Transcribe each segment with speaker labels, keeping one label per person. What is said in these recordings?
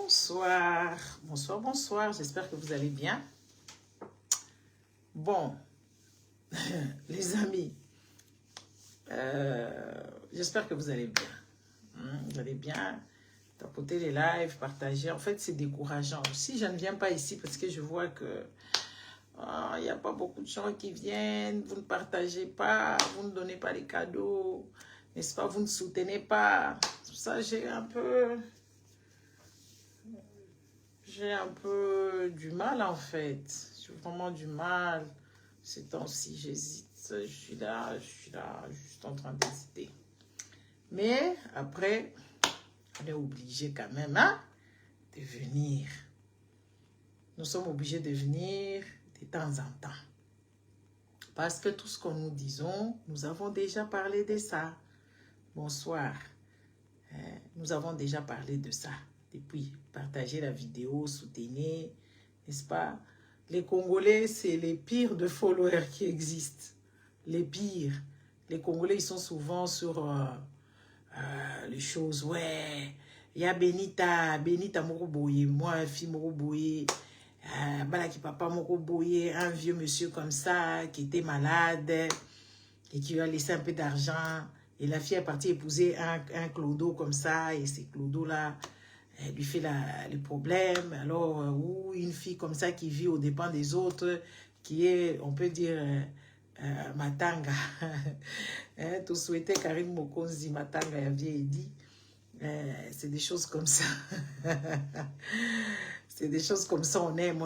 Speaker 1: Bonsoir, bonsoir, bonsoir. J'espère que vous allez bien. Bon, les amis, j'espère que vous allez bien. Vous allez bien. Tapoter les lives, partager. En fait, c'est décourageant. Si je ne viens pas ici parce que je vois que il n'y a pas beaucoup de gens qui viennent, vous ne partagez pas, vous ne donnez pas les cadeaux, n'est-ce pas? Vous ne soutenez pas. Tout ça, j'ai un peu du mal en fait. J'ai vraiment du mal. Ces temps-ci, j'hésite. Je suis là, juste en train d'hésiter. Mais après, on est obligé quand même de venir. Nous sommes obligés de venir de temps en temps. Parce que tout ce que nous disons, nous avons déjà parlé de ça. Bonsoir. Nous avons déjà parlé de ça. Depuis, partagez la vidéo, soutenez, n'est-ce pas? Les Congolais, c'est les pires de followers qui existent. Les pires. Les Congolais, ils sont souvent sur les choses. Ouais, il y a Benita Moroboye, moi, fille Moroboye, Balaki Papa Moroboye, un vieux monsieur comme ça, qui était malade et qui lui a laissé un peu d'argent. Et la fille est partie épouser un clodo comme ça, et ces clodos-là, elle lui fait les problèmes. Alors, ou une fille comme ça qui vit aux dépens des autres, qui est, on peut dire, Matanga. Tout souhaité Karine Mokonzi Matanga, il vieille dit. C'est des choses comme ça. C'est des choses comme ça, on aime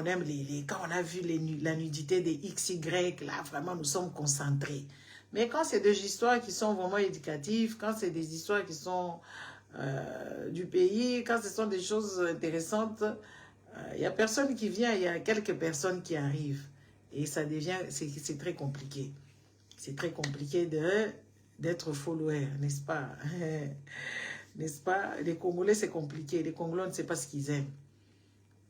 Speaker 1: quand on a vu la nudité des XY, là, vraiment, nous sommes concentrés. Mais quand c'est des histoires qui sont vraiment éducatives, quand c'est des histoires qui sont du pays, quand ce sont des choses intéressantes, il n'y a personne qui vient, il y a quelques personnes qui arrivent. Et ça devient, c'est très compliqué. C'est très compliqué d'être follower, n'est-ce pas? N'est-ce pas? Les Congolais, c'est compliqué. Les Congolais, on ne sait pas ce qu'ils aiment.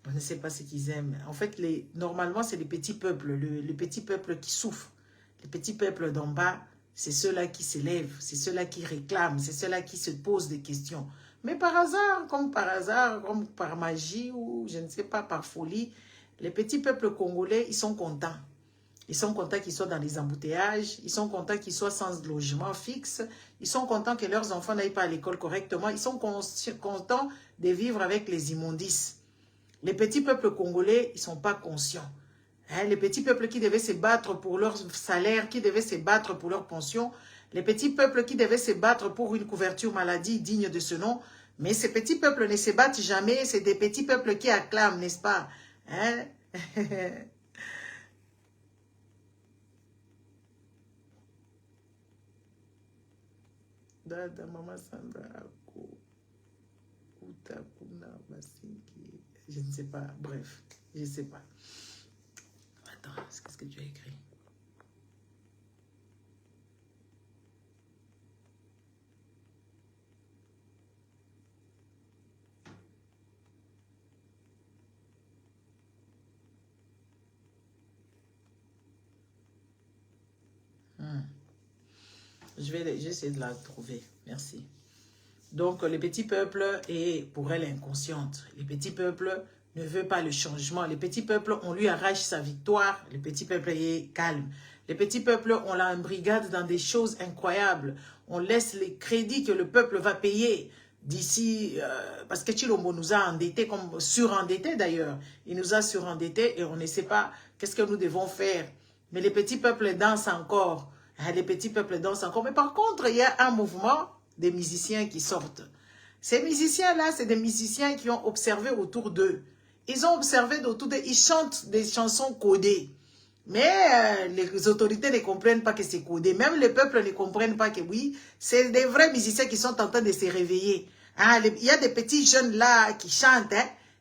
Speaker 1: On ne sait pas ce qu'ils aiment. En fait, normalement, c'est les petits peuples, le petit peuple qui souffre. Les petits peuples d'en bas, c'est ceux-là qui s'élèvent, c'est ceux-là qui réclament, c'est ceux-là qui se posent des questions. Mais par hasard, comme par magie, ou je ne sais pas, par folie, les petits peuples congolais, ils sont contents. Ils sont contents qu'ils soient dans les embouteillages, ils sont contents qu'ils soient sans logement fixe, ils sont contents que leurs enfants n'aillent pas à l'école correctement, ils sont contents de vivre avec les immondices. Les petits peuples congolais, ils ne sont pas conscients. Les petits peuples qui devaient se battre pour leur salaire, qui devaient se battre pour leur pension, les petits peuples qui devaient se battre pour une couverture maladie digne de ce nom, mais ces petits peuples ne se battent jamais, c'est des petits peuples qui acclament, n'est-ce pas? Dada Mama Sandra je ne sais pas, bref, je ne sais pas. Attends, qu'est-ce que tu as écrit? Je vais essayer de la trouver. Merci. Donc, les petits peuples est pour elle inconsciente. Les petits peuples ne veulent pas le changement. Les petits peuples, on lui arrache sa victoire. Les petits peuples est calme. Les petits peuples, on l'embrigade dans des choses incroyables. On laisse les crédits que le peuple va payer d'ici, parce que Chilombo nous a endettés, comme surendettés d'ailleurs. Il nous a surendettés et on ne sait pas qu'est-ce que nous devons faire. Mais les petits peuples dansent encore. Les petits peuples dansent encore. Mais par contre, il y a un mouvement des musiciens qui sortent. Ces musiciens-là, c'est des musiciens qui ont observé autour d'eux. Ils ont observé autour d'eux, ils chantent des chansons codées. Mais les autorités ne comprennent pas que c'est codé. Même les peuples ne comprennent pas que oui, c'est des vrais musiciens qui sont en train de se réveiller. Il y a des petits jeunes là qui chantent.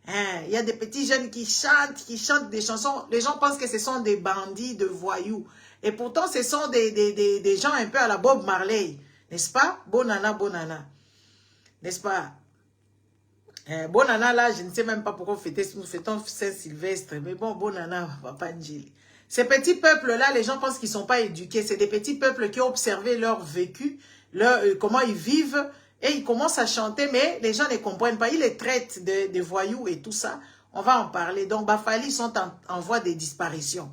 Speaker 1: Il y a des petits jeunes qui chantent des chansons. Les gens pensent que ce sont des bandits, de voyous. Et pourtant, ce sont des gens un peu à la Bob Marley. N'est-ce pas? Bonana, bonana. N'est-ce pas? Bonana, là, je ne sais même pas pourquoi nous fêtons Saint-Sylvestre. Mais bon, bonana, Papa Njili. Ces petits peuples-là, les gens pensent qu'ils ne sont pas éduqués. C'est des petits peuples qui ont observé leur vécu, comment ils vivent. Et il commence à chanter, mais les gens ne comprennent pas. Il les traite de voyous et tout ça. On va en parler. Donc, Bafali sont en voie de disparition.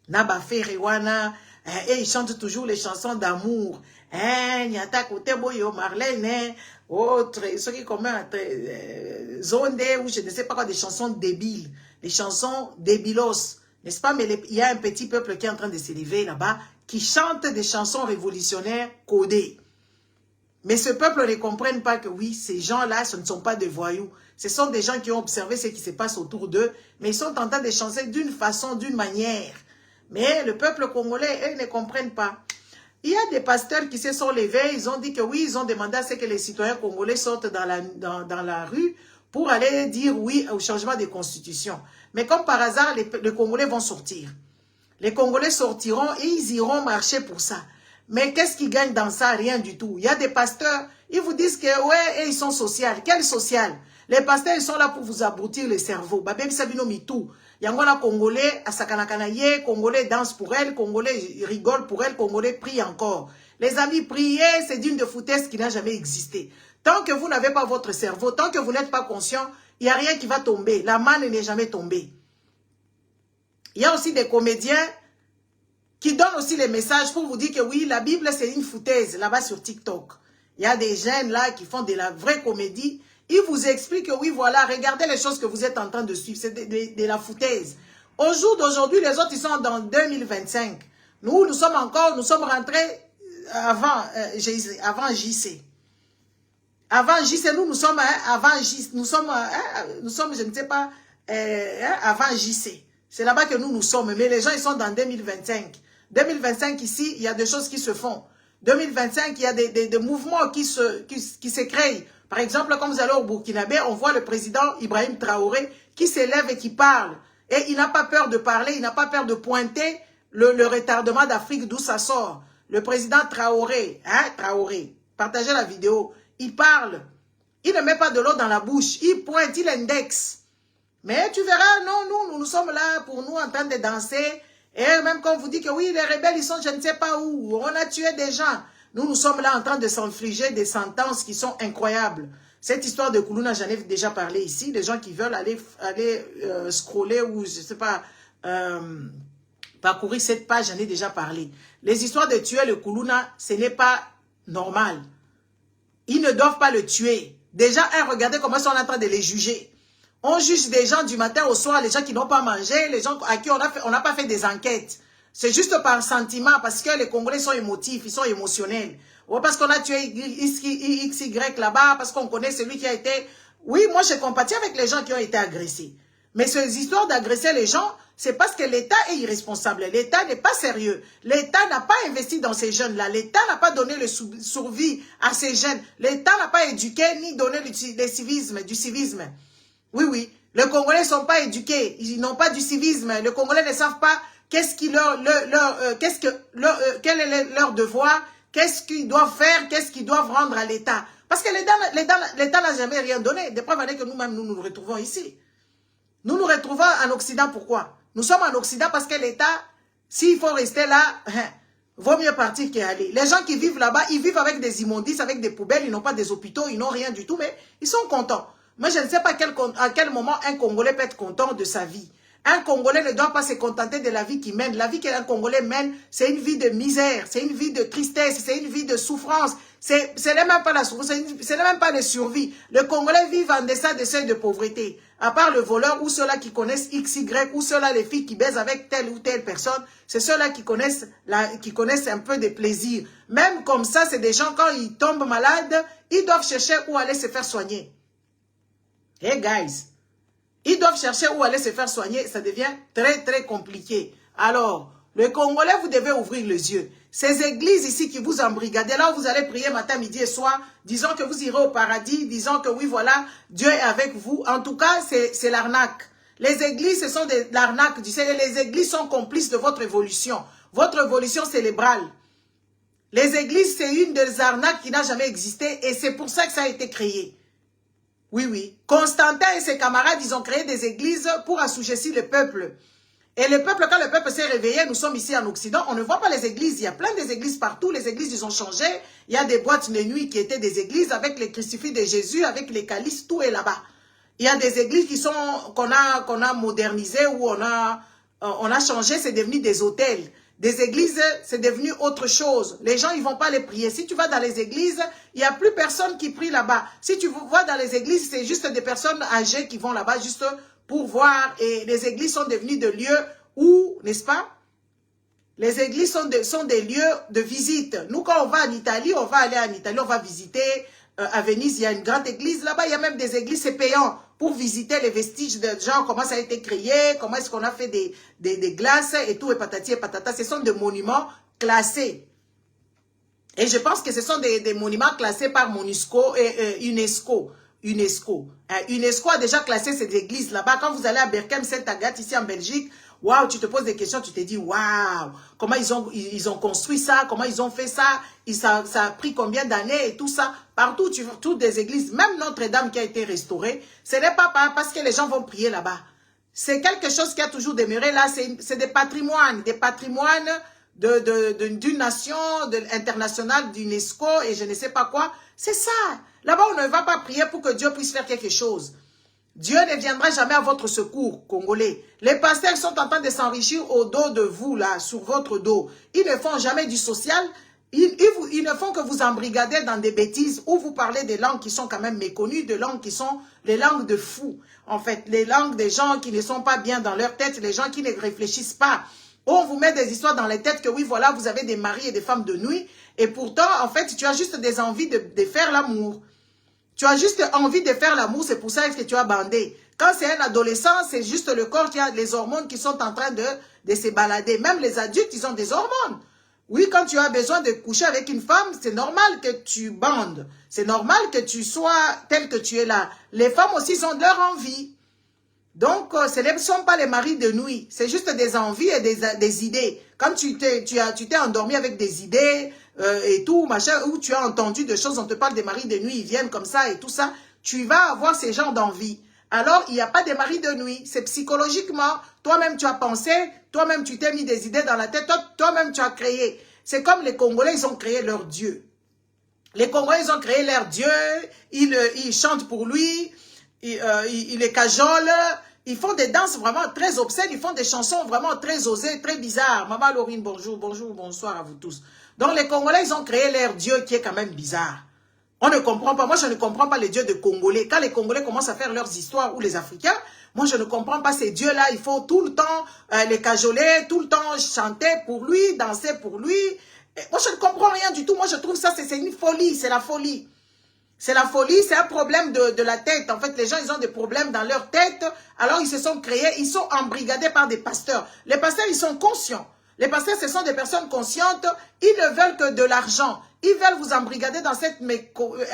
Speaker 1: Nabafé, Rewana, et ils chantent toujours les chansons d'amour. Nyata Kote Boyo, Marlène, autres, ceux qui commentent, Zonde, ou je ne sais pas quoi, des chansons débiles, des chansons débilos. N'est-ce pas? Mais il y a un petit peuple qui est en train de s'élever là-bas, qui chante des chansons révolutionnaires codées. Mais ce peuple ne comprenne pas que oui, ces gens-là, ce ne sont pas des voyous. Ce sont des gens qui ont observé ce qui se passe autour d'eux, mais ils sont en train de chanter d'une façon, d'une manière. Mais le peuple congolais, eux, ne comprennent pas. Il y a des pasteurs qui se sont levés, ils ont dit que oui, ils ont demandé à ce que les citoyens congolais sortent dans la rue pour aller dire oui au changement de constitution. Mais comme par hasard, les Congolais vont sortir. Les Congolais sortiront et ils iront marcher pour ça. Mais qu'est-ce qu'ils gagnent dans ça? Rien du tout. Il y a des pasteurs, ils vous disent que ouais, et ils sont sociaux. Quel social? Les pasteurs, ils sont là pour vous abrutir le cerveau. Babem Sabino Mitou. Yangona Congolais, Asakanakanaye, Congolais dansent pour elle, Congolais rigolent pour elle, Congolais prient encore. Les amis, prier, c'est d'une de foutaise qui n'a jamais existé. Tant que vous n'avez pas votre cerveau, tant que vous n'êtes pas conscient, il n'y a rien qui va tomber. La manne n'est jamais tombée. Il y a aussi des comédiens qui donnent aussi les messages pour vous dire que oui, la Bible, c'est une foutaise là-bas sur TikTok. Il y a des jeunes là qui font de la vraie comédie. Ils vous expliquent que oui, voilà, regardez les choses que vous êtes en train de suivre. C'est de la foutaise. Au jour d'aujourd'hui, les autres, ils sont dans 2025. Nous sommes rentrés avant JC. Avant JC, nous sommes avant JC. Nous sommes, je ne sais pas, avant JC. C'est là-bas que nous sommes. Mais les gens, ils sont dans 2025. 2025, ici, il y a des choses qui se font. 2025, il y a des mouvements qui se créent. Par exemple, quand vous allez au Burkinabé, on voit le président Ibrahim Traoré qui s'élève et qui parle. Et il n'a pas peur de parler, il n'a pas peur de pointer le retardement d'Afrique d'où ça sort. Le président Traoré, Traoré, partagez la vidéo, il parle. Il ne met pas de l'eau dans la bouche, il pointe, il indexe. Mais tu verras, non, nous sommes là pour nous en train de danser. Et même quand on vous dit que oui, les rebelles, ils sont je ne sais pas où, on a tué des gens. Nous sommes là en train de s'infliger des sentences qui sont incroyables. Cette histoire de Koulouna, j'en ai déjà parlé ici. Les gens qui veulent aller scroller ou, je ne sais pas, parcourir cette page, j'en ai déjà parlé. Les histoires de tuer le Koulouna, ce n'est pas normal. Ils ne doivent pas le tuer. Déjà, regardez comment ils sont en train de les juger. On juge des gens du matin au soir, les gens qui n'ont pas mangé, les gens à qui on n'a pas fait des enquêtes. C'est juste par sentiment, parce que les Congolais sont émotifs, ils sont émotionnels. Ou parce qu'on a tué XY là-bas, parce qu'on connaît celui qui a été... Oui, moi je compatis avec les gens qui ont été agressés. Mais ces histoires d'agresser les gens, c'est parce que l'État est irresponsable. L'État n'est pas sérieux. L'État n'a pas investi dans ces jeunes-là. L'État n'a pas donné le survie à ces jeunes. L'État n'a pas éduqué ni donné du civisme. Oui, oui. Les Congolais ne sont pas éduqués. Ils n'ont pas du civisme. Les Congolais ne savent pas quel est leur devoir, qu'est-ce qu'ils doivent faire, qu'est-ce qu'ils doivent rendre à l'État. Parce que l'État n'a jamais rien donné. Des preuves que nous-mêmes, nous retrouvons ici. Nous nous retrouvons en Occident, pourquoi? Nous sommes en Occident parce que l'État, s'il faut rester là, vaut mieux partir qu'aller. Les gens qui vivent là-bas, ils vivent avec des immondices, avec des poubelles, ils n'ont pas des hôpitaux, ils n'ont rien du tout, mais ils sont contents. Moi, je ne sais pas à quel moment un Congolais peut être content de sa vie. Un Congolais ne doit pas se contenter de la vie qu'il mène. La vie qu'un Congolais mène, c'est une vie de misère, c'est une vie de tristesse, c'est une vie de souffrance. Ce n'est même pas la souffrance, ce n'est même pas la survie. Le Congolais vit en deçà des seuils de pauvreté. À part le voleur ou ceux-là qui connaissent XY ou ceux-là les filles qui baisent avec telle ou telle personne, c'est ceux-là qui connaissent un peu de plaisir. Même comme ça, c'est des gens, quand ils tombent malades, ils doivent chercher où aller se faire soigner. Hey guys! Ils doivent chercher où aller se faire soigner. Ça devient très, très compliqué. Alors, le Congolais, vous devez ouvrir les yeux. Ces églises ici qui vous embrigadent, là où vous allez prier matin, midi et soir, disons que vous irez au paradis, disons que oui, voilà, Dieu est avec vous. En tout cas, c'est l'arnaque. Les églises, ce sont de l'arnaque. Les églises sont complices de votre évolution. Votre évolution cérébrale. Les églises, c'est une des arnaques qui n'a jamais existé et c'est pour ça que ça a été créé. Oui, oui. Constantin et ses camarades, ils ont créé des églises pour assujettir le peuple. Et le peuple, quand le peuple s'est réveillé, nous sommes ici en Occident, on ne voit pas les églises. Il y a plein des églises partout. Les églises, ils ont changé. Il y a des boîtes de nuit qui étaient des églises avec les crucifix de Jésus, avec les calices, tout est là-bas. Il y a des églises qui sont qu'on a modernisées ou on a changé, c'est devenu des hôtels. Des églises, c'est devenu autre chose. Les gens, ils vont pas les prier. Si tu vas dans les églises, il n'y a plus personne qui prie là-bas. Si tu vas dans les églises, c'est juste des personnes âgées qui vont là-bas juste pour voir. Et les églises sont devenues des lieux où, n'est-ce pas? Les églises sont des lieux de visite. Nous, quand on va en Italie, on va aller en Italie, on va visiter. À Venise, il y a une grande église. Là-bas, il y a même des églises, c'est payant pour visiter les vestiges de gens, comment ça a été créé, comment est-ce qu'on a fait des glaces et tout, et patati et patata. Ce sont des monuments classés. Et je pense que ce sont des monuments classés par UNESCO et UNESCO. UNESCO a déjà classé ces églises là-bas. Quand vous allez à Berkem, Sainte-Agathe, ici en Belgique, waouh, tu te poses des questions, tu te dis, waouh, comment ils ont construit ça, comment ils ont fait ça, ça a pris combien d'années et tout ça. Partout, toutes des églises, même Notre-Dame qui a été restaurée, ce n'est pas parce que les gens vont prier là-bas. C'est quelque chose qui a toujours demeuré là, c'est des patrimoines d'une nation internationale, d'UNESCO et je ne sais pas quoi. C'est ça. Là-bas, on ne va pas prier pour que Dieu puisse faire quelque chose. Dieu ne viendra jamais à votre secours, Congolais. Les pasteurs sont en train de s'enrichir au dos de vous, là, sur votre dos. Ils ne font jamais du social. Ils ne font que vous embrigader dans des bêtises où vous parlez des langues qui sont quand même méconnues, des langues qui sont les langues de fous. En fait, les langues des gens qui ne sont pas bien dans leur tête, les gens qui ne réfléchissent pas. On vous met des histoires dans les têtes que oui, voilà, vous avez des maris et des femmes de nuit. Et pourtant, en fait, tu as juste des envies de faire l'amour. Tu as juste envie de faire l'amour, c'est pour ça que tu as bandé. Quand c'est un adolescent, c'est juste le corps qui a les hormones qui sont en train de se balader. Même les adultes, ils ont des hormones. Oui, quand tu as besoin de coucher avec une femme, c'est normal que tu bandes. C'est normal que tu sois tel que tu es là. Les femmes aussi ont leur envie. Donc, ce ne sont pas les maris de nuit. C'est juste des envies et des idées. Quand tu t'es endormi avec des idées et tout, machin, ou tu as entendu des choses, on te parle des maris de nuit, ils viennent comme ça et tout ça, tu vas avoir ces genres d'envie. Alors, il n'y a pas de maris de nuit. C'est psychologiquement. Toi-même, tu as pensé, toi-même, tu t'es mis des idées dans la tête, toi-même, tu as créé. C'est comme les Congolais, ils ont créé leur Dieu. Les Congolais, ils ont créé leur Dieu, ils chantent pour lui, ils les cajolent, ils font des danses vraiment très obscènes, ils font des chansons vraiment très osées, très bizarres. Maman Laurine, bonjour, bonjour, bonsoir à vous tous. Donc les Congolais, ils ont créé leur Dieu qui est quand même bizarre. On ne comprend pas, moi je ne comprends pas les dieux de Congolais. Quand les Congolais commencent à faire leurs histoires ou les Africains, moi je ne comprends pas ces dieux-là. Il faut tout le temps les cajoler, tout le temps chanter pour lui, danser pour lui. Et moi je ne comprends rien du tout. Moi je trouve ça, c'est une folie, c'est la folie. C'est la folie, c'est un problème de la tête. En fait, les gens, ils ont des problèmes dans leur tête. Alors, ils se sont créés, ils sont embrigadés par des pasteurs. Les pasteurs, ils sont conscients. Les pasteurs, ce sont des personnes conscientes. Ils ne veulent que de l'argent. Ils veulent vous embrigader dans cette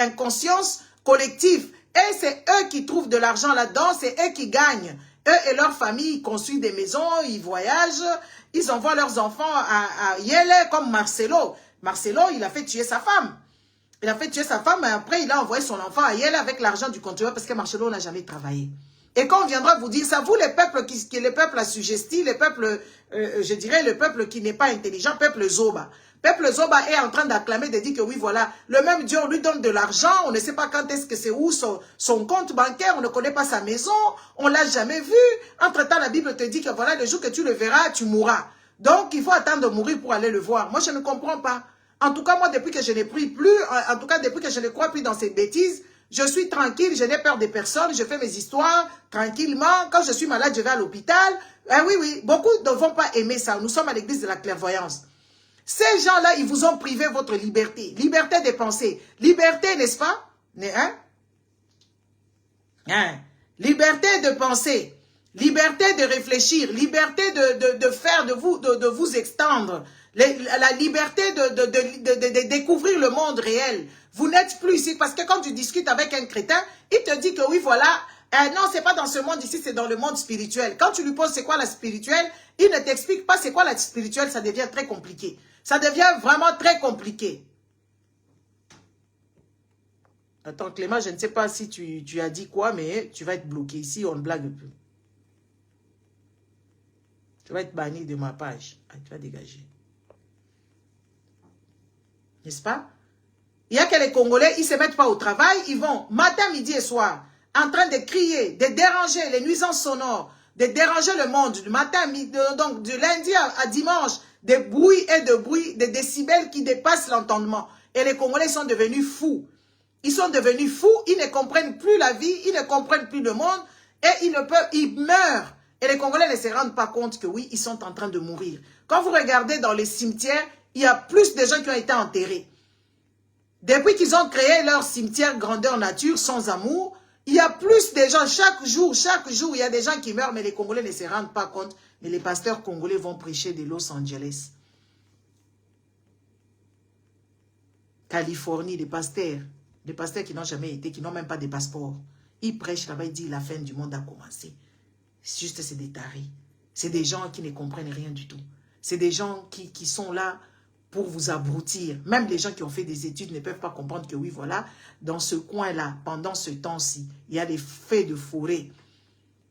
Speaker 1: inconscience collective. Et c'est eux qui trouvent de l'argent là-dedans. C'est eux qui gagnent. Eux et leur famille, ils construisent des maisons, ils voyagent. Ils envoient leurs enfants à Yele, comme Marcelo. Marcelo, il a fait tuer sa femme. Il a fait tuer sa femme, mais après, il a envoyé son enfant à Yele avec l'argent du contribuable parce que Marcelo n'a jamais travaillé. Et quand on viendra vous dire ça, vous, les peuples les peuples assujettis, les peuples, je dirais, le peuple qui n'est pas intelligent, peuple Zoba. Peuple Zoba est en train d'acclamer, de dire que oui, voilà, le même Dieu, on lui donne de l'argent, on ne sait pas quand est-ce que c'est où son compte bancaire, on ne connaît pas sa maison, on ne l'a jamais vu. Entre-temps, la Bible te dit que voilà, le jour que tu le verras, tu mourras. Donc, il faut attendre de mourir pour aller le voir. Moi, je ne comprends pas. En tout cas, moi, depuis que je n'ai pris plus, en tout cas, depuis que je ne crois plus dans ces bêtises, je suis tranquille, je n'ai peur de personne, je fais mes histoires tranquillement. Quand je suis malade, je vais à l'hôpital. Oui, oui, beaucoup ne vont pas aimer ça. Nous sommes à l'église de la clairvoyance. Ces gens-là, ils vous ont privé votre liberté. Liberté de penser. Liberté, n'est-ce pas? Liberté de penser. Liberté de réfléchir. Liberté de faire, de vous extendre. La liberté de découvrir le monde réel. Vous n'êtes plus ici parce que quand tu discutes avec un crétin, il te dit que oui, voilà, non, c'est pas dans ce monde ici, c'est dans le monde spirituel. Quand tu lui poses c'est quoi la spirituelle, il ne t'explique pas c'est quoi la spirituelle, ça devient très compliqué. Ça devient vraiment très compliqué. Attends, Clément, je ne sais pas si tu as dit quoi, mais tu vas être bloqué ici, on ne blague plus. Tu vas être banni de ma page. Ah, tu vas dégager. N'est-ce pas? Il y a que les Congolais, ils ne se mettent pas au travail. Ils vont matin, midi et soir en train de crier, de déranger les nuisances sonores, de déranger le monde du matin, donc du lundi à dimanche, des bruits et de bruits, des décibels qui dépassent l'entendement. Et les Congolais sont devenus fous. Ils sont devenus fous, ils ne comprennent plus la vie, ils ne comprennent plus le monde et ils meurent. Et les Congolais ne se rendent pas compte que oui, ils sont en train de mourir. Quand vous regardez dans les cimetières, il y a plus de gens qui ont été enterrés. Depuis qu'ils ont créé leur cimetière grandeur nature, sans amour, il y a plus de gens, chaque jour, il y a des gens qui meurent, mais les Congolais ne se rendent pas compte. Mais les pasteurs congolais vont prêcher de Los Angeles. Californie, des pasteurs qui n'ont jamais été, qui n'ont même pas de passeport. Ils prêchent là-bas, ils disent la fin du monde a commencé. Juste, c'est des tarés. C'est des gens qui ne comprennent rien du tout. C'est des gens qui sont là pour vous abrutir. Même les gens qui ont fait des études ne peuvent pas comprendre que oui, voilà, dans ce coin-là, pendant ce temps-ci, il y a des feux de forêt.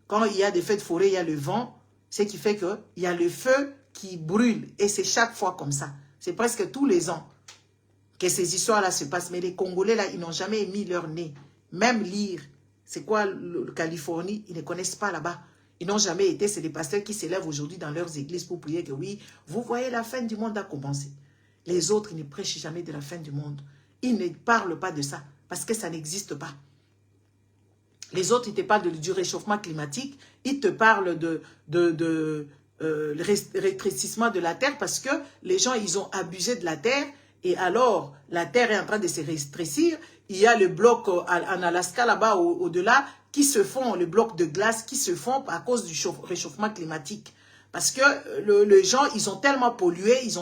Speaker 1: Quand il y a des feux de forêt, il y a le vent, ce qui fait qu'il y a le feu qui brûle. Et c'est chaque fois comme ça. C'est presque tous les ans que ces histoires-là se passent. Mais les Congolais, là, ils n'ont jamais mis leur nez. Même lire, c'est quoi le Californie, ils ne connaissent pas là-bas. Ils n'ont jamais été, c'est des pasteurs qui s'élèvent aujourd'hui dans leurs églises pour prier que oui, vous voyez, la fin du monde a commencé. Les autres, ils ne prêchent jamais de la fin du monde. Ils ne parlent pas de ça, parce que ça n'existe pas. Les autres, ils te parlent du réchauffement climatique, ils te parlent le rétrécissement de la terre, parce que les gens, ils ont abusé de la terre, et alors, la terre est en train de se rétrécir. Il y a le bloc en Alaska, là-bas, au-delà, qui se font, le bloc de glace qui se font à cause du réchauffement climatique. Parce que les gens, ils ont tellement pollué, ils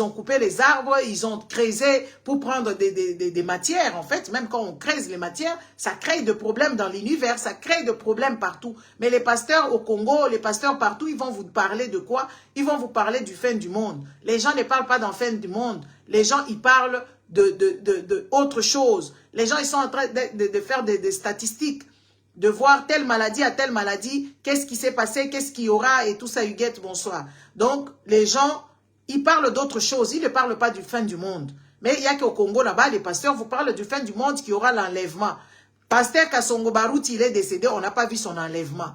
Speaker 1: ont coupé les arbres, ils ont creusé pour prendre des matières. En fait, même quand on creuse les matières, ça crée des problèmes dans l'univers, ça crée des problèmes partout. Mais les pasteurs au Congo, les pasteurs partout, ils vont vous parler de quoi? Ils vont vous parler du fin du monde. Les gens ne parlent pas d'en fin du monde. Les gens, ils parlent de autre chose. Les gens, ils sont en train de faire des statistiques, de voir telle maladie à telle maladie, qu'est-ce qui s'est passé, qu'est-ce qu'il y aura, et tout ça, Huguette, bonsoir. Donc, les gens, ils parlent d'autre chose, ils ne parlent pas du fin du monde. Mais il y a qu'au Congo, là-bas, les pasteurs vous parlent du fin du monde, qu'il y aura l'enlèvement. Pasteur Kassongo Barouti, il est décédé, on n'a pas vu son enlèvement.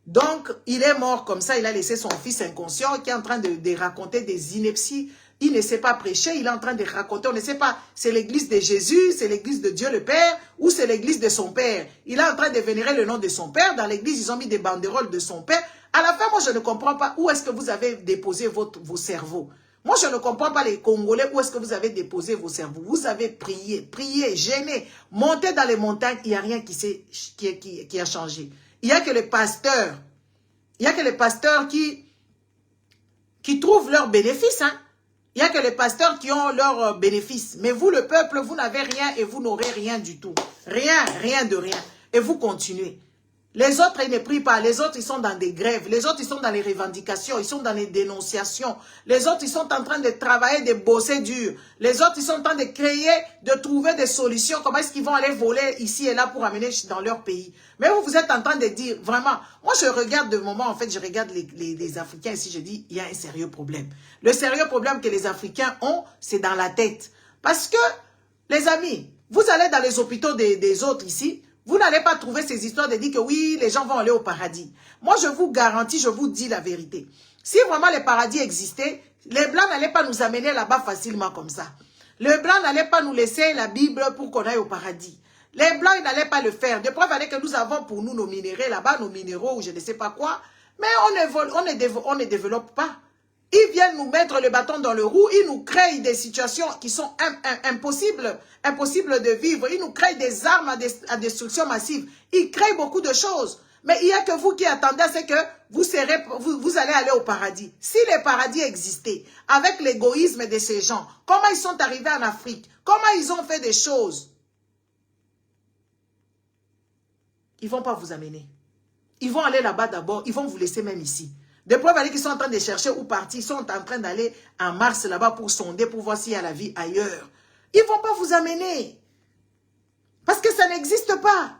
Speaker 1: Donc, il est mort comme ça, il a laissé son fils inconscient, qui est en train de raconter des inepties. Il ne sait pas prêcher, il est en train de raconter, on ne sait pas, c'est l'église de Jésus, c'est l'église de Dieu le Père, ou c'est l'église de son Père. Il est en train de vénérer le nom de son Père, dans l'église, ils ont mis des banderoles de son Père. À la fin, moi, je ne comprends pas où est-ce que vous avez déposé vos cerveaux. Moi, je ne comprends pas les Congolais, où est-ce que vous avez déposé vos cerveaux. Vous avez prié, gêné, monté dans les montagnes, il n'y a rien qui a changé. Il n'y a que les pasteurs, qui trouvent leurs bénéfices, hein. Il n'y a que les pasteurs qui ont leurs bénéfices. Mais vous, le peuple, vous n'avez rien et vous n'aurez rien du tout. Rien de rien. Et vous continuez. Les autres, ils ne prient pas. Les autres, ils sont dans des grèves. Les autres, ils sont dans les revendications. Ils sont dans les dénonciations. Les autres, ils sont en train de travailler, de bosser dur. Les autres, ils sont en train de créer, de trouver des solutions. Comment est-ce qu'ils vont aller voler ici et là pour amener dans leur pays. Mais vous êtes en train de dire, vraiment, moi je regarde de moment, en fait, je regarde les Africains ici, je dis, il y a un sérieux problème. Le sérieux problème que les Africains ont, c'est dans la tête. Parce que, les amis, vous allez dans les hôpitaux des autres ici, vous n'allez pas trouver ces histoires de dire que oui, les gens vont aller au paradis. Moi, je vous garantis, je vous dis la vérité. Si vraiment le paradis existait, les Blancs n'allaient pas nous amener là-bas facilement comme ça. Les Blancs n'allaient pas nous laisser la Bible pour qu'on aille au paradis. Les Blancs, ils n'allaient pas le faire. De preuve avec que nous avons pour nous nos minéraux là-bas, nos minéraux ou je ne sais pas quoi. Mais on ne développe pas. Ils viennent nous mettre le bâton dans le roue, ils nous créent des situations qui sont impossibles de vivre. Ils nous créent des armes à destruction massive. Ils créent beaucoup de choses. Mais il n'y a que vous qui attendez, c'est que vous allez aller au paradis. Si le paradis existait, avec l'égoïsme de ces gens, comment ils sont arrivés en Afrique? Comment ils ont fait des choses? Ils ne vont pas vous amener. Ils vont aller là-bas d'abord, ils vont vous laisser même ici. Des preuves qu'ils sont en train de chercher où partir. Ils sont en train d'aller en Mars là-bas pour sonder, pour voir s'il y a la vie ailleurs. Ils ne vont pas vous amener. Parce que ça n'existe pas.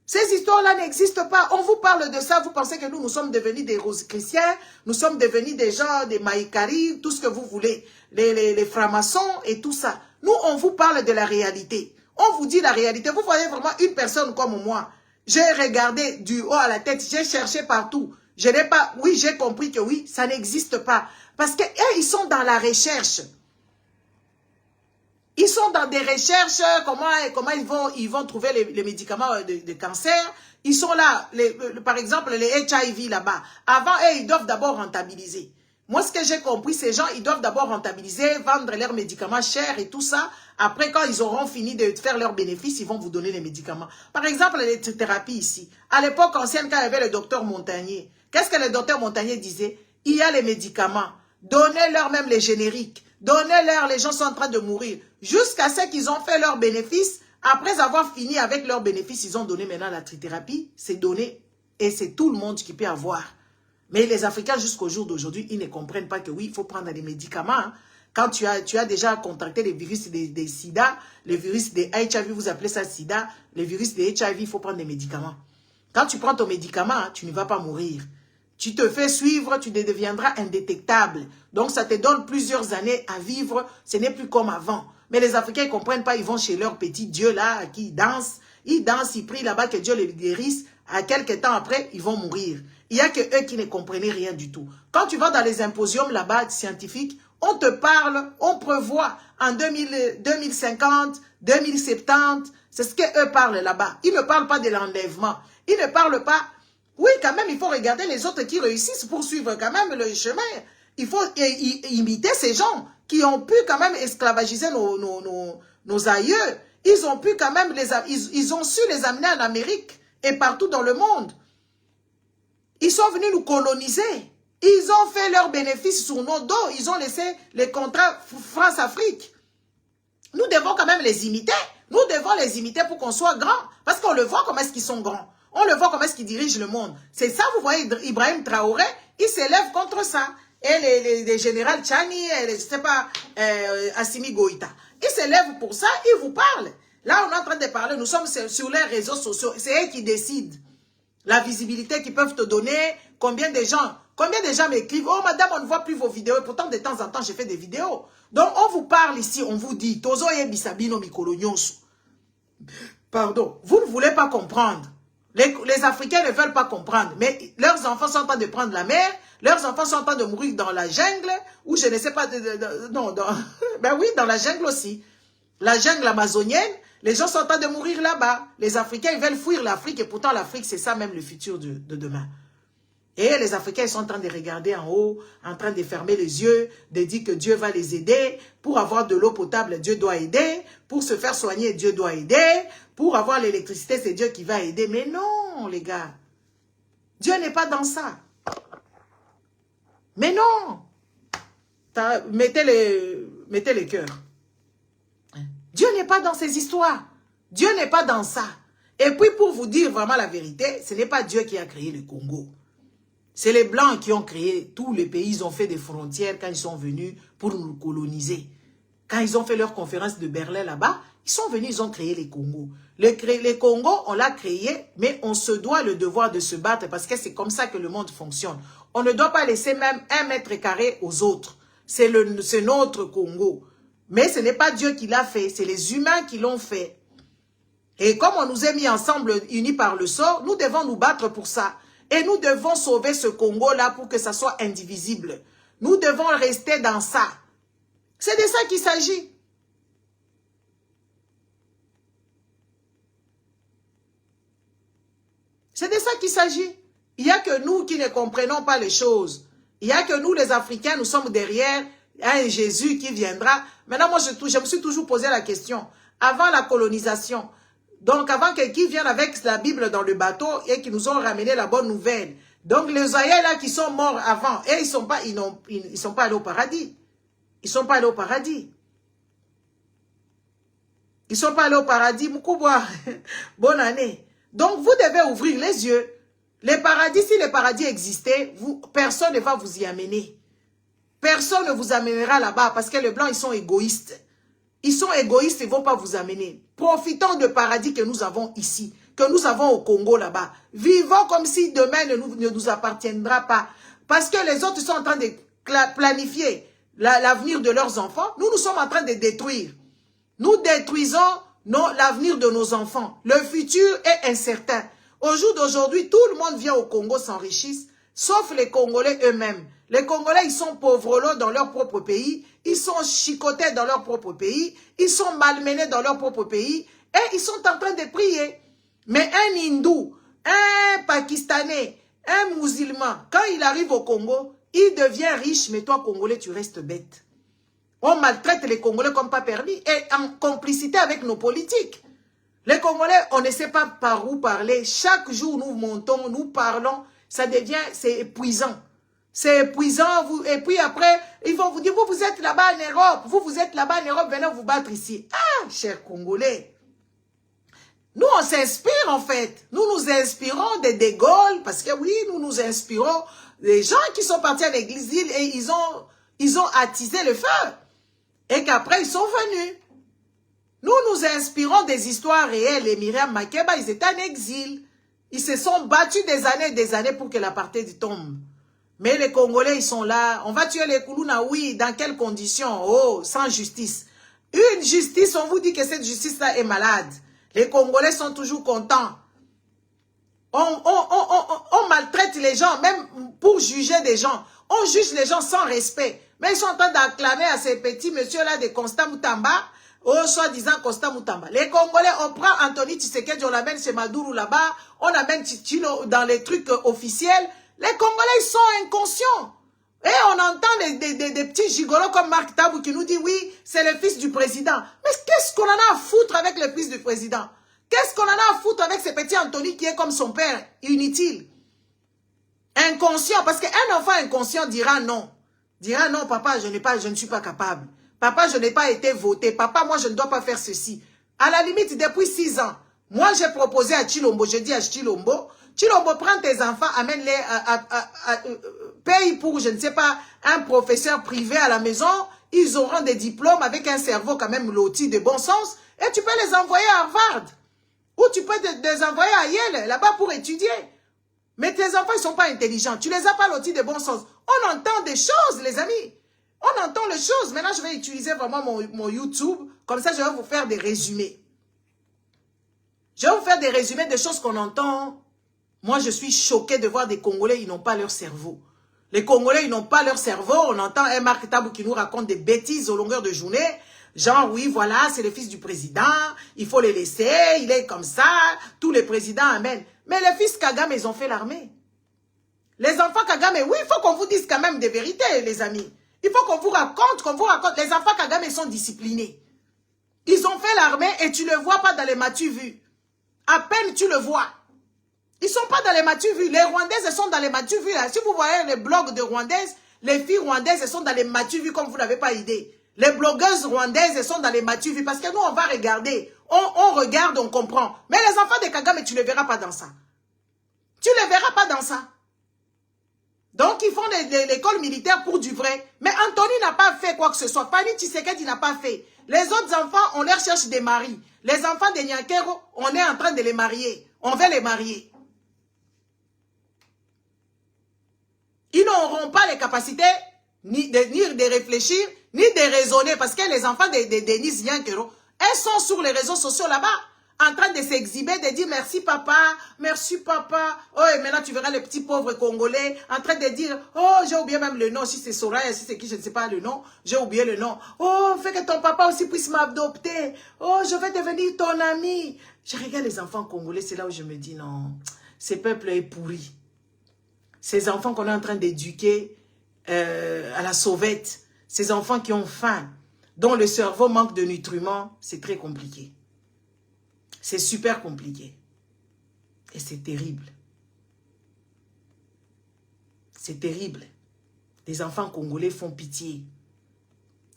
Speaker 1: Ces histoires-là n'existent pas. On vous parle de ça, vous pensez que nous sommes devenus des rose-chrétiens, nous sommes devenus des gens, des maïkari, tout ce que vous voulez, les francs-maçons et tout ça. Nous, on vous parle de la réalité. On vous dit la réalité. Vous voyez vraiment une personne comme moi. J'ai regardé du haut à la tête, j'ai cherché partout. Je n'ai pas, oui, j'ai compris que oui, ça n'existe pas. Parce que eux, ils sont dans la recherche. Ils sont dans des recherches, comment ils vont trouver les médicaments de cancer. Ils sont là, par exemple, les HIV là-bas. Avant, ils doivent d'abord rentabiliser. Moi, ce que j'ai compris, ces gens, ils doivent d'abord rentabiliser, vendre leurs médicaments chers et tout ça. Après, quand ils auront fini de faire leurs bénéfices, ils vont vous donner les médicaments. Par exemple, les thérapies ici. À l'époque ancienne, quand il y avait le docteur Montagnier, qu'est-ce que le docteur Montagnier disait? Il y a les médicaments. Donnez-leur même les génériques. Donnez-leur, les gens sont en train de mourir. Jusqu'à ce qu'ils ont fait leurs bénéfices. Après avoir fini avec leurs bénéfices, ils ont donné maintenant la trithérapie. C'est donné et c'est tout le monde qui peut avoir. Mais les Africains, jusqu'au jour d'aujourd'hui, ils ne comprennent pas que oui, il faut prendre des médicaments. Hein. Quand tu as déjà contracté les virus des sida, les virus des HIV, vous appelez ça sida, les virus des HIV, il faut prendre des médicaments. Quand tu prends ton médicament, hein, tu ne vas pas mourir. Tu te fais suivre, tu deviendras indétectable. Donc, ça te donne plusieurs années à vivre. Ce n'est plus comme avant. Mais les Africains ne comprennent pas. Ils vont chez leur petit Dieu là, qui dansent. Ils dansent, ils prient là-bas que Dieu les guérisse. À quelques temps après, ils vont mourir. Il n'y a que eux qui ne comprenaient rien du tout. Quand tu vas dans les symposiums là-bas scientifiques, on te parle, on prévoit en 2050, 2070. C'est ce qu'eux parlent là-bas. Ils ne parlent pas de l'enlèvement. Ils ne parlent pas... Oui, quand même, il faut regarder les autres qui réussissent pour suivre quand même le chemin. Il faut imiter ces gens qui ont pu quand même esclavagiser nos aïeux. Ils ont pu quand même, ils ont su les amener en Amérique et partout dans le monde. Ils sont venus nous coloniser. Ils ont fait leurs bénéfices sur nos dos. Ils ont laissé les contrats France-Afrique. Nous devons quand même les imiter. Nous devons les imiter pour qu'on soit grands. Parce qu'on le voit comment est-ce qu'ils sont grands. On le voit comment est-ce qu'ils dirigent le monde. C'est ça, vous voyez, Ibrahim Traoré, il s'élève contre ça. Et les généraux Tchani, je ne sais pas, Assimi Goïta. Ils s'élèvent pour ça, ils vous parlent. Là, on est en train de parler, nous sommes sur les réseaux sociaux. C'est eux qui décident. La visibilité qu'ils peuvent te donner, combien de gens m'écrivent, oh madame, on ne voit plus vos vidéos. Et pourtant, de temps en temps, j'ai fait des vidéos. Donc, on vous parle ici, on vous dit, Tozo ye bisabino mikolo nyonso. Pardon, vous ne voulez pas comprendre. Les Africains ne veulent pas comprendre, mais leurs enfants sont en train de prendre la mer, leurs enfants sont en train de mourir dans la jungle, ou je ne sais pas, ben oui, dans la jungle aussi. La jungle amazonienne, les gens sont en train de mourir là-bas. Les Africains, ils veulent fuir l'Afrique, et pourtant l'Afrique, c'est ça même le futur de demain. Et les Africains, ils sont en train de regarder en haut, en train de fermer les yeux, de dire que Dieu va les aider. Pour avoir de l'eau potable, Dieu doit aider. Pour se faire soigner, Dieu doit aider. Pour avoir l'électricité, c'est Dieu qui va aider. Mais non, les gars. Dieu n'est pas dans ça. Mais non. Mettez les cœurs. Dieu n'est pas dans ces histoires. Dieu n'est pas dans ça. Et puis, pour vous dire vraiment la vérité, ce n'est pas Dieu qui a créé le Congo. C'est les Blancs qui ont créé tous les pays. Ils ont fait des frontières quand ils sont venus pour nous coloniser. Quand ils ont fait leur conférence de Berlin là-bas, ils sont venus, ils ont créé les Congos. Les Congos, on l'a créé, mais on se doit le devoir de se battre parce que c'est comme ça que le monde fonctionne. On ne doit pas laisser même 1 mètre carré aux autres. C'est notre Congo. Mais ce n'est pas Dieu qui l'a fait, c'est les humains qui l'ont fait. Et comme on nous a mis ensemble, unis par le sort, nous devons nous battre pour ça. Et nous devons sauver ce Congo-là pour que ça soit indivisible. Nous devons rester dans ça. C'est de ça qu'il s'agit. C'est de ça qu'il s'agit. Il n'y a que nous qui ne comprenons pas les choses. Il n'y a que nous, les Africains, nous sommes derrière un Jésus qui viendra. Maintenant, moi, je me suis toujours posé la question. Avant la colonisation, donc avant qu'ils viennent avec la Bible dans le bateau et qu'ils nous ont ramené la bonne nouvelle. Donc les aïeux là qui sont morts avant, et ils sont pas allés au paradis. Ils sont pas allés au paradis. Ils sont pas allés au paradis. Moukouboua, bonne année. Donc vous devez ouvrir les yeux. Les paradis, si les paradis existaient, personne ne va vous y amener. Personne ne vous amènera là-bas parce que les Blancs, ils sont égoïstes. Ils sont égoïstes, ils ne vont pas vous amener. Profitons du paradis que nous avons ici. que nous avons au Congo là-bas. Vivons comme si demain ne nous appartiendra pas. Parce que les autres sont en train de planifier l'avenir de leurs enfants. Nous sommes en train de détruire. Nous détruisons l'avenir de nos enfants. Le futur est incertain. Au jour d'aujourd'hui, tout le monde vient au Congo s'enrichisse, sauf les Congolais eux-mêmes. Les Congolais, ils sont pauvres dans leur propre pays, ils sont chicotés dans leur propre pays, ils sont malmenés dans leur propre pays, et ils sont en train de prier. Mais un hindou, un Pakistanais, un musulman, quand il arrive au Congo, il devient riche, mais toi, Congolais, tu restes bête. On maltraite les Congolais comme pas permis, et en complicité avec nos politiques. Les Congolais, on ne sait pas par où parler. Chaque jour, nous montons, nous parlons, ça devient, c'est épuisant. C'est épuisant. Et puis après, ils vont vous dire, vous êtes là-bas en Europe. Vous êtes là-bas en Europe, venez vous battre ici. Ah, chers Congolais. Nous, on s'inspire en fait. Nous nous inspirons de De Gaulle, parce que oui, nous nous inspirons des gens qui sont partis à l'église et ils ont attisé le feu. Et qu'après, ils sont venus. Nous nous inspirons des histoires réelles. Et Myriam Makeba, ils étaient en exil. Ils se sont battus des années pour que l'apartheid tombe. Mais les Congolais, ils sont là. On va tuer les Koulouna, oui. Dans quelles conditions? Oh, sans justice. Une justice, on vous dit que cette justice-là est malade. Les Congolais sont toujours contents. On maltraite les gens, même pour juger des gens. On juge les gens sans respect. Mais ils sont en train d'acclamer à ces petits messieurs-là de Constant Moutamba, soi-disant Constant Moutamba. Les Congolais, on prend Anthony Tshisekedi, on l'amène chez Maduro là-bas, on amène Tchilo dans les trucs officiels. Les Congolais, ils sont inconscients. Et on entend des petits gigolos comme Marc Tabou qui nous dit, oui, c'est le fils du président. Mais qu'est-ce qu'on en a à foutre avec le fils du président? Qu'est-ce qu'on en a à foutre avec ce petit Anthony qui est comme son père, inutile? Inconscient, parce qu'un enfant inconscient dira non. Dira non, papa, je ne suis pas capable. Papa, je n'ai pas été voté. Papa, moi, je ne dois pas faire ceci. À la limite, depuis 6 ans, moi, j'ai proposé à Chilombo, je dis à Chilombo, Chilombo, prends tes enfants, amène-les, paye pour, je ne sais pas, un professeur privé à la maison, ils auront des diplômes avec un cerveau quand même loti de bon sens, et tu peux les envoyer à Harvard. Ou tu peux les envoyer à Yale, là-bas pour étudier. Mais tes enfants, ils ne sont pas intelligents. Tu les as pas lotis de bon sens. On entend des choses, les amis. On entend les choses. Maintenant, je vais utiliser vraiment mon YouTube. Comme ça, je vais vous faire des résumés. Je vais vous faire des résumés des choses qu'on entend. Moi, je suis choquée de voir des Congolais, ils n'ont pas leur cerveau. Les Congolais, ils n'ont pas leur cerveau. On entend un Marc Tabou qui nous raconte des bêtises au longueur de journée. Genre, oui, voilà, c'est le fils du président. Il faut les laisser. Il est comme ça. Tous les présidents amènent. Mais les fils Kagame, ils ont fait l'armée. Les enfants Kagame, oui, il faut qu'on vous dise quand même des vérités, les amis. Il faut qu'on vous raconte, Les enfants Kagame, ils sont disciplinés. Ils ont fait l'armée et tu ne le vois pas dans les matu vus. À peine tu le vois. Ils ne sont pas dans les matu vus. Les Rwandaises, elles sont dans les matu vus. Si vous voyez les blogs de Rwandaises, les filles rwandaises, elles sont dans les matu vus comme vous n'avez pas idée. Les blogueuses rwandaises, elles sont dans les matu vus parce que nous, on va regarder. On regarde, on comprend. Mais les enfants de Kagame, tu ne les verras pas dans ça. Tu ne les verras pas dans ça. Donc, ils font l'école militaire pour du vrai. Mais Anthony n'a pas fait quoi que ce soit. Fanny Tshisekedi n'a pas fait. Les autres enfants, on leur cherche des maris. Les enfants de Nyankero, on est en train de les marier. On veut les marier. Ils n'auront pas les capacités ni de réfléchir, ni de raisonner. Parce que les enfants de Denise Nyankero, elles sont sur les réseaux sociaux là-bas. En train de s'exhiber, de dire merci papa, merci papa. Oh, et maintenant tu verras les petits pauvres Congolais en train de dire, oh, j'ai oublié même le nom, si c'est Soraya, si c'est qui, je ne sais pas le nom, j'ai oublié le nom. Oh, fais que ton papa aussi puisse m'adopter. Oh, je vais devenir ton ami. Je regarde les enfants congolais, c'est là où je me dis, non, ce peuple est pourri. Ces enfants qu'on est en train d'éduquer à la sauvette, ces enfants qui ont faim, dont le cerveau manque de nutriments, c'est très compliqué. C'est super compliqué. Et c'est terrible. C'est terrible. Les enfants congolais font pitié.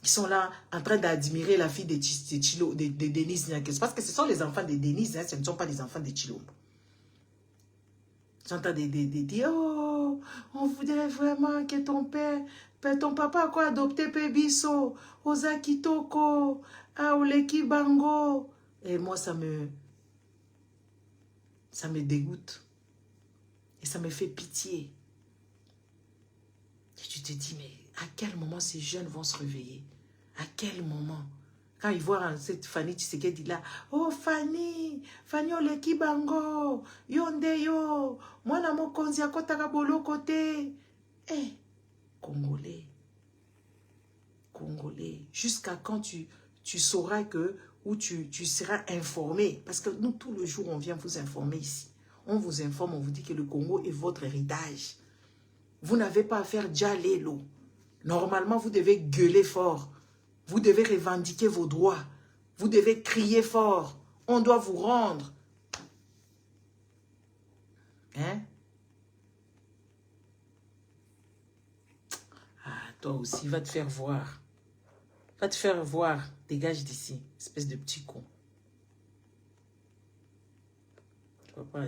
Speaker 1: Ils sont là en train d'admirer la fille de Denise Nyankes. Parce que ce sont les enfants de Denise, hein, ce ne sont pas les enfants de Chilo. Ils sont en train de dire, oh, on voudrait vraiment que ton papa a quoi adopté Pébiso, Ozakitoko, Aoleki Bango. Et moi, ça me... Ça me dégoûte. Et ça me fait pitié. Et tu te dis, mais à quel moment ces jeunes vont se réveiller? À quel moment? Quand ils voient cette Fanny Tshisekedi là, oh Fanny, Fanny oleki bango, yonde yo, mwana mokonzi akotaka bolo côté. Eh, Congolais, Congolais, jusqu'à quand tu sauras que, ou tu seras informé, parce que nous, tout le jour, on vient vous informer ici. On vous informe, on vous dit que le Congo est votre héritage. Vous n'avez pas à faire djalelo. Normalement, vous devez gueuler fort. Vous devez revendiquer vos droits. Vous devez crier fort. On doit vous rendre. Hein? Ah, toi aussi, va te faire voir. Va te faire voir. Dégage d'ici, espèce de petit con.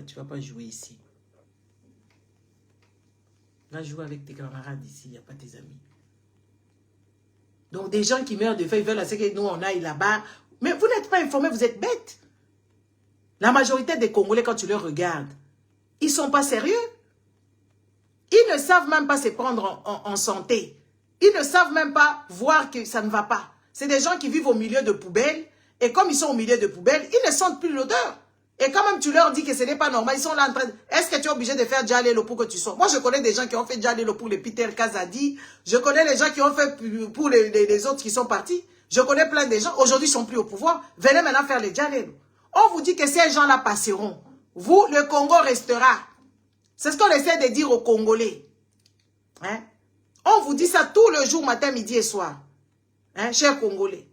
Speaker 1: Tu vas pas jouer ici. Va jouer avec tes camarades ici, il n'y a pas tes amis. Donc, des gens qui meurent de faim, ils veulent que nous, on aille là-bas. Mais vous n'êtes pas informés, vous êtes bêtes. La majorité des Congolais, quand tu les regardes, ils ne sont pas sérieux. Ils ne savent même pas se prendre en santé. Ils ne savent même pas voir que ça ne va pas. C'est des gens qui vivent au milieu de poubelles. Et comme ils sont au milieu de poubelles, ils ne sentent plus l'odeur. Et quand même tu leur dis que ce n'est pas normal, ils sont là en train de... Est-ce que tu es obligé de faire djalelo pour que tu sois? Moi, je connais des gens qui ont fait djalelo pour les Peter Kazadi. Je connais les gens qui ont fait pour les autres qui sont partis. Je connais plein de gens. Aujourd'hui, ils ne sont plus au pouvoir. Venez maintenant faire les djalelo. On vous dit que ces gens-là passeront. Vous, le Congo restera. C'est ce qu'on essaie de dire aux Congolais. Hein? On vous dit ça tout le jour, matin, midi et soir. Hein, chers Congolais.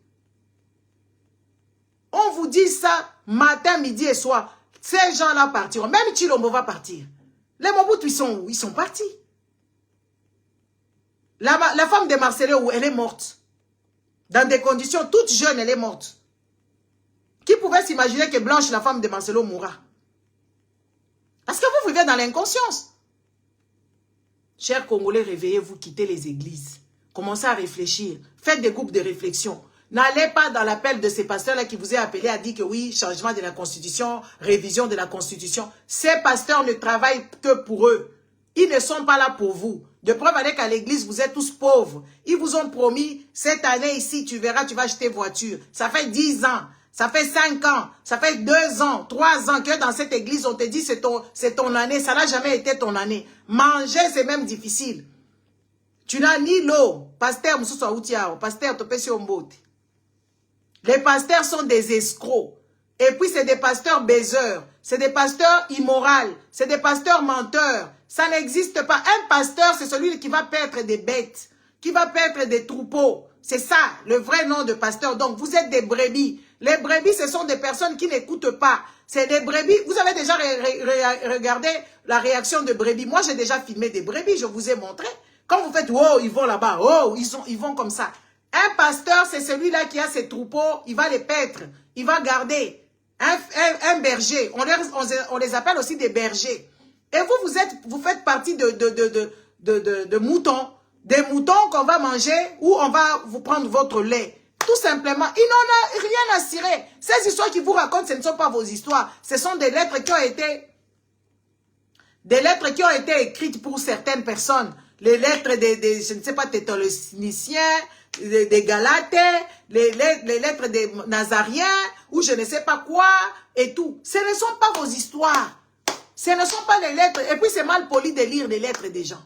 Speaker 1: On vous dit ça matin, midi et soir. Ces gens-là partiront. Même Chilombo va partir. Les Mobutu, ils sont où? Ils sont partis. La femme de Marcelo, elle est morte. Dans des conditions toutes jeunes, elle est morte. Qui pouvait s'imaginer que Blanche, la femme de Marcelo, mourra? Parce que vous vivez dans l'inconscience. Chers Congolais, réveillez-vous, quittez les églises. Commencez à réfléchir. Faites des groupes de réflexion. N'allez pas dans l'appel de ces pasteurs-là qui vous est appelé à dire que oui, changement de la Constitution, révision de la Constitution. Ces pasteurs ne travaillent que pour eux. Ils ne sont pas là pour vous. De preuve avec qu'à l'église, vous êtes tous pauvres. Ils vous ont promis, cette année ici, tu verras, tu vas acheter voiture. Ça fait 10 ans, ça fait 5 ans, ça fait 2 ans, 3 ans que dans cette église, on te dit c'est ton année. Ça n'a jamais été ton année. Manger, c'est même difficile. Tu n'as ni l'eau. Pasteur, pasteur, les pasteurs sont des escrocs. Et puis, c'est des pasteurs baiseurs. C'est des pasteurs immoraux. C'est des pasteurs menteurs. Ça n'existe pas. Un pasteur, c'est celui qui va paître des bêtes, qui va paître des troupeaux. C'est ça, le vrai nom de pasteur. Donc, vous êtes des brebis. Les brebis, ce sont des personnes qui n'écoutent pas. C'est des brebis. Vous avez déjà regardé la réaction de brebis. Moi, j'ai déjà filmé des brebis. Je vous ai montré. Quand vous faites, oh, ils vont là-bas. Oh, ils vont comme ça. Un pasteur, c'est celui-là qui a ses troupeaux, il va les paître, il va garder. Un berger, on les appelle aussi des bergers. Et vous faites partie de moutons, des moutons qu'on va manger ou on va vous prendre votre lait. Tout simplement, il n'en a rien à cirer. Ces histoires qui vous racontent, ce ne sont pas vos histoires. Ce sont des lettres qui ont été écrites pour certaines personnes. Les lettres je ne sais pas, des Thessaloniciens, des Galates, les lettres des Nazariens, ou je ne sais pas quoi, et tout. Ce ne sont pas vos histoires. Ce ne sont pas les lettres. Et puis c'est mal poli de lire les lettres des gens.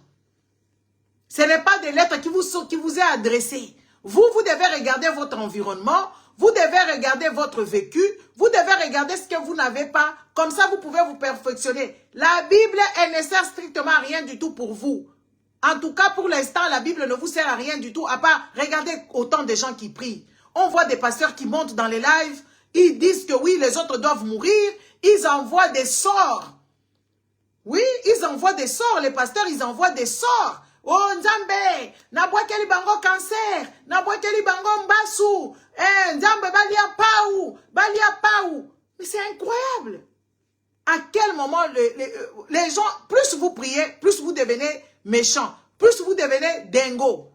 Speaker 1: Ce n'est pas des lettres qui vous est adressées. Vous devez regarder votre environnement, vous devez regarder votre vécu, vous devez regarder ce que vous n'avez pas. Comme ça, vous pouvez vous perfectionner. La Bible, elle ne sert strictement à rien du tout pour vous. En tout cas, pour l'instant, la Bible ne vous sert à rien du tout, à part regarder autant de gens qui prient. On voit des pasteurs qui montent dans les lives, ils disent que oui, les autres doivent mourir, ils envoient des sorts. Oui, ils envoient des sorts, les pasteurs, ils envoient des sorts. Oh, Nzambe, nabwakeli bango cancer, nabwakeli bango mbasu, Nzambe balia paou. Mais c'est incroyable. À quel moment les gens, plus vous priez, plus vous devenez méchants, plus vous devenez dingo.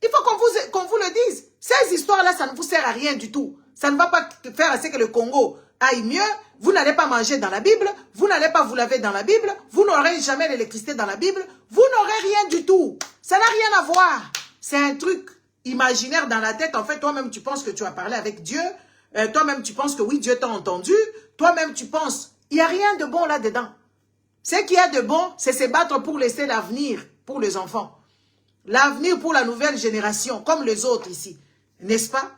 Speaker 1: Il faut qu'on vous le dise. Ces histoires-là, ça ne vous sert à rien du tout. Ça ne va pas faire à ce que le Congo aille mieux. vous n'allez pas manger dans la Bible, vous n'allez pas vous laver dans la Bible, vous n'aurez jamais l'électricité dans la Bible, vous n'aurez rien du tout. Ça n'a rien à voir. C'est un truc imaginaire dans la tête. En fait, toi-même, tu penses que tu as parlé avec Dieu. Toi-même, tu penses que oui, Dieu t'a entendu. Toi-même, tu penses, il n'y a rien de bon là-dedans. Ce qu'il y a de bon, c'est se battre pour laisser l'avenir pour les enfants. L'avenir pour la nouvelle génération, comme les autres ici. N'est-ce pas?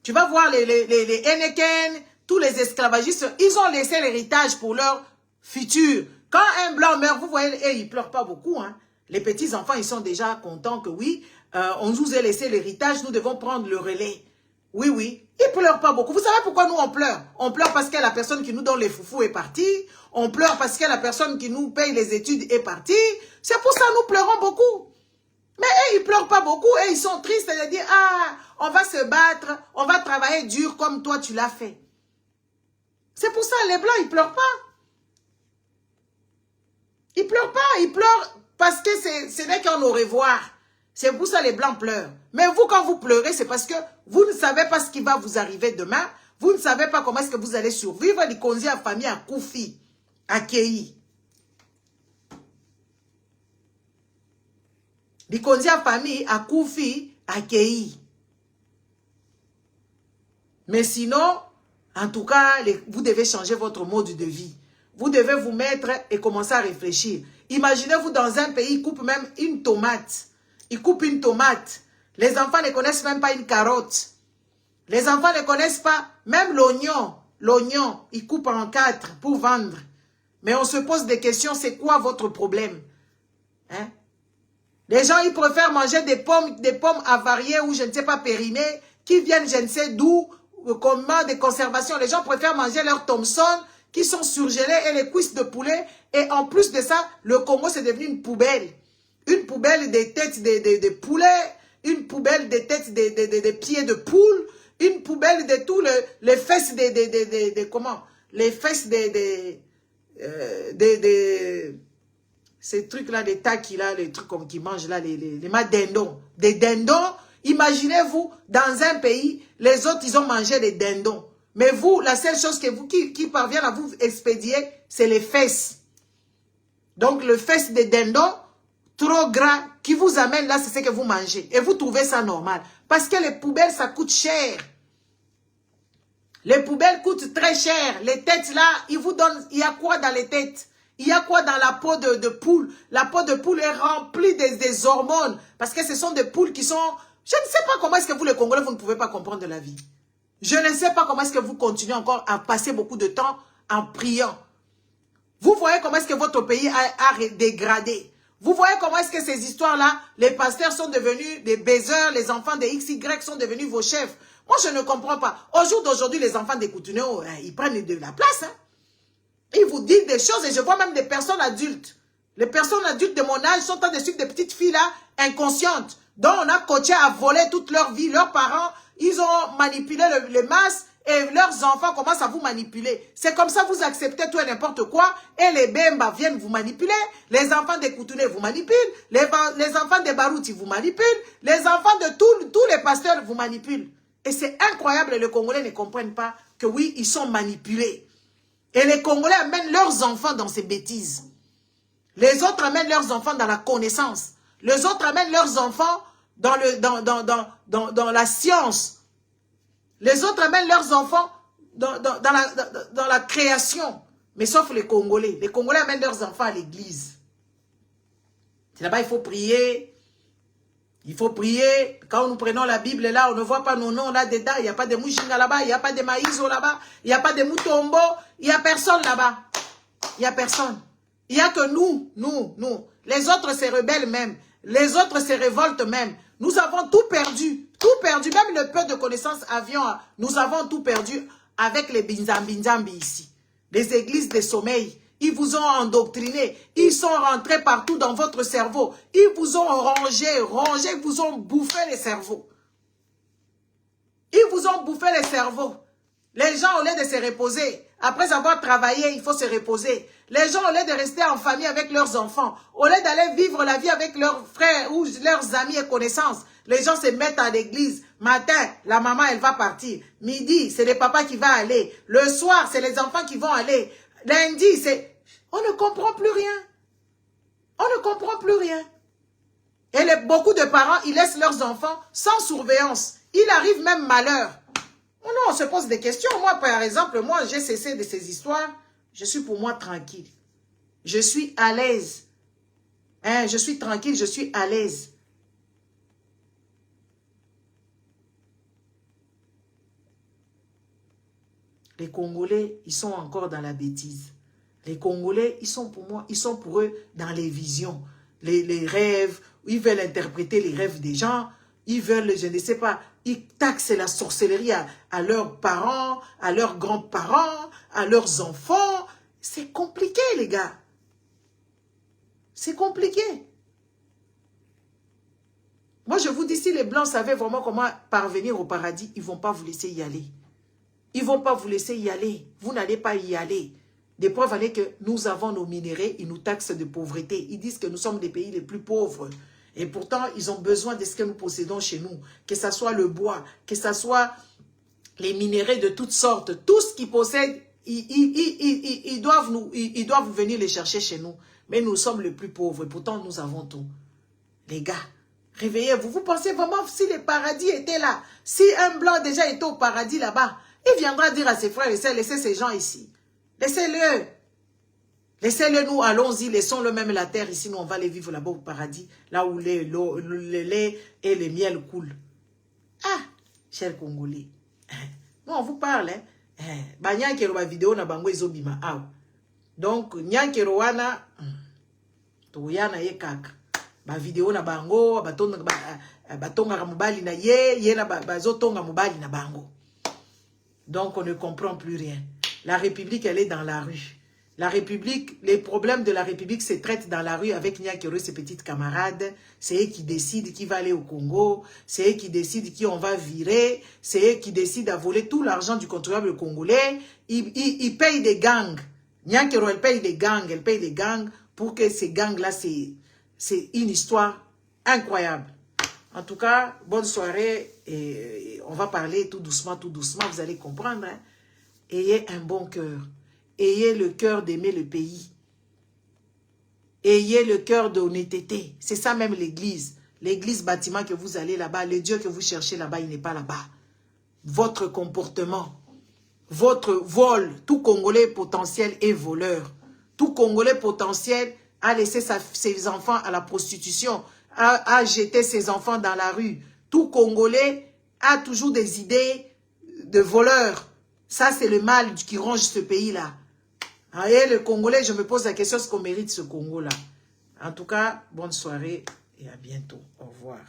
Speaker 1: Tu vas voir les Henneken, tous les esclavagistes, ils ont laissé l'héritage pour leur futur. Quand un blanc meurt, vous voyez, ils ne pleurent pas beaucoup. Hein. Les petits-enfants, ils sont déjà contents que oui, on nous a laissé l'héritage, nous devons prendre le relais. Oui, oui, ils ne pleurent pas beaucoup. Vous savez pourquoi nous on pleure? On pleure parce que la personne qui nous donne les foufous est partie. On pleure parce que la personne qui nous paye les études est partie. C'est pour ça que nous pleurons beaucoup. Mais eux, ils ne pleurent pas beaucoup et ils sont tristes et ils disent, ah, on va se battre, on va travailler dur comme toi tu l'as fait. C'est pour ça, les blancs, ils ne pleurent pas. Ils ne pleurent pas, ils pleurent parce que ce n'est qu'un au revoir. C'est pour ça les blancs pleurent. Mais vous, quand vous pleurez, c'est parce que vous ne savez pas ce qui va vous arriver demain. Vous ne savez pas comment est-ce que vous allez survivre. Les congés à famille à Koufi, à Kei. Les congés à famille à Koufi, à Kei. Mais sinon, en tout cas, vous devez changer votre mode de vie. Vous devez vous mettre et commencer à réfléchir. Imaginez-vous dans un pays, ils coupent même une tomate. Ils coupent une tomate. Les enfants ne connaissent même pas une carotte. Les enfants ne connaissent pas même l'oignon. L'oignon, ils coupent en 4 pour vendre. Mais on se pose des questions, c'est quoi votre problème? Hein? Les gens, ils préfèrent manger des pommes avariées ou je ne sais pas périmées, qui viennent je ne sais d'où, comment de conservation. Les gens préfèrent manger leurs Thompson qui sont surgelés et les cuisses de poulet. Et en plus de ça, le Congo, c'est devenu une poubelle. Une poubelle des têtes de poulet, une poubelle des têtes des pieds de poule, une poubelle de tous les fesses comment? Les fesses ces trucs-là, des taquis là, les trucs comme qui mangent là, les dindons. Des dindons, imaginez-vous, dans un pays, les autres, ils ont mangé des dindons. Mais vous, la seule chose que vous, qui parvient à vous expédier, c'est les fesses. Donc, le fesses des dindons, trop gras, qui vous amène là, c'est ce que vous mangez. Et vous trouvez ça normal. Parce que les poubelles, ça coûte cher. Les poubelles coûtent très cher. Les têtes là, ils vous donnent, il y a quoi dans les têtes? Il y a quoi dans la peau de poule? La peau de poule est remplie des hormones. Parce que ce sont des poules qui sont... Je ne sais pas comment est-ce que vous, les Congolais, vous ne pouvez pas comprendre de la vie. Je ne sais pas comment est-ce que vous continuez encore à passer beaucoup de temps en priant. Vous voyez comment est-ce que votre pays a dégradé. Vous voyez comment est-ce que ces histoires-là, les pasteurs sont devenus des baiseurs, les enfants des XY sont devenus vos chefs. Moi, je ne comprends pas. Au jour d'aujourd'hui, les enfants des Coutinho, ils prennent de la place. Hein. Ils vous disent des choses et je vois même des personnes adultes. Les personnes adultes de mon âge sont en train de suivre des petites filles là, inconscientes, dont on a coaché à voler toute leur vie. Leurs parents, ils ont manipulé les masses et leurs enfants commencent à vous manipuler. C'est comme ça vous acceptez tout et n'importe quoi et les Bemba viennent vous manipuler. Les enfants des Koutoune vous manipulent. Les enfants des Barouti vous manipulent. Les enfants de tous les pasteurs vous manipulent. Et c'est incroyable, les Congolais ne comprennent pas que oui, ils sont manipulés. Et les Congolais amènent leurs enfants dans ces bêtises. Les autres amènent leurs enfants dans la connaissance. Les autres amènent leurs enfants dans la science. Les autres amènent leurs enfants dans la création. Mais sauf les Congolais. Les Congolais amènent leurs enfants à l'église. Là-bas, il faut prier. Il faut prier. Quand nous prenons la Bible là, on ne voit pas nos noms là-dedans. Il n'y a pas de Mouchinga là-bas. Il n'y a pas de Maïso là-bas. Il n'y a pas de Moutombo. Il n'y a personne là-bas. Il n'y a personne. Il n'y a que nous. Les autres se rebellent même. Les autres se révoltent même. Nous avons tout perdu. Tout perdu. Même le peu de connaissances avions. Nous avons tout perdu avec les Binzambi ici. Les églises de sommeil. Ils vous ont endoctriné. Ils sont rentrés partout dans votre cerveau. Ils vous ont rongé, ils vous ont bouffé les cerveaux. Ils vous ont bouffé les cerveaux. Les gens, au lieu de se reposer, après avoir travaillé, il faut se reposer. Les gens, au lieu de rester en famille avec leurs enfants, au lieu d'aller vivre la vie avec leurs frères ou leurs amis et connaissances, les gens se mettent à l'église. Matin, la maman, elle va partir. Midi, c'est le papa qui va aller. Le soir, c'est les enfants qui vont aller. Lundi, c'est... On ne comprend plus rien. On ne comprend plus rien. Et beaucoup de parents, ils laissent leurs enfants sans surveillance. Il arrive même malheur. Oh non, on se pose des questions. Moi, par exemple, moi, j'ai cessé de ces histoires. Je suis pour moi tranquille. Je suis à l'aise. Hein, je suis tranquille, je suis à l'aise. Les Congolais, ils sont encore dans la bêtise. Les Congolais, ils sont pour moi, ils sont pour eux dans les visions, les rêves. Ils veulent interpréter les rêves des gens. Ils veulent, je ne sais pas, ils taxent la sorcellerie à leurs parents, à leurs grands-parents, à leurs enfants. C'est compliqué, les gars. C'est compliqué. Moi, je vous dis, si les Blancs savaient vraiment comment parvenir au paradis, ils ne vont pas vous laisser y aller. Ils ne vont pas vous laisser y aller. Vous n'allez pas y aller. Des preuves allaient que nous avons nos minéraux, ils nous taxent de pauvreté. Ils disent que nous sommes des pays les plus pauvres. Et pourtant, ils ont besoin de ce que nous possédons chez nous. Que ce soit le bois, que ce soit les minéraux de toutes sortes. Tout ce qu'ils possèdent, ils doivent venir les chercher chez nous. Mais nous sommes les plus pauvres. Et pourtant, nous avons tout. Les gars, réveillez-vous. Vous pensez vraiment si le paradis était là, si un blanc déjà était au paradis là-bas, il viendra dire à ses frères et sœurs, laissez ces gens ici. Laissez-le. Laissez-le, nous, allons-y, laissons-le même la terre ici, nous, on va aller vivre là-bas au paradis, là où le lait et le miel coulent. Ah, chers Congolais, moi, on vous parle, hein. Ba nyankero ba vidéo na bango ezobima aw. Donc, nyankero wana, toyana ye kaka. Ba vidéo na bango, batonga mobali na ye na bazotonga mobali na bango. Donc, on ne comprend plus rien. La République, elle est dans la rue. La République, les problèmes de la République se traitent dans la rue avec Nyankero et ses petites camarades. C'est eux qui décident qui va aller au Congo. C'est eux qui décident qui on va virer. C'est eux qui décident à voler tout l'argent du contribuable congolais. Ils payent des gangs. Nyankero, elle paye des gangs. Elle paye des gangs pour que ces gangs-là, c'est une histoire incroyable. En tout cas, bonne soirée. Et on va parler tout doucement, vous allez comprendre. Hein? Ayez un bon cœur. Ayez le cœur d'aimer le pays. Ayez le cœur d'honnêteté. C'est ça même l'église. L'église bâtiment que vous allez là-bas, le Dieu que vous cherchez là-bas, il n'est pas là-bas. Votre comportement, votre vol, tout Congolais potentiel est voleur. Tout Congolais potentiel a laissé ses enfants à la prostitution, a jeté ses enfants dans la rue. Tout Congolais a toujours des idées de voleurs. Ça, c'est le mal qui ronge ce pays-là. Et le Congolais, je me pose la question, est-ce qu'on mérite ce Congo-là? En tout cas, bonne soirée et à bientôt. Au revoir.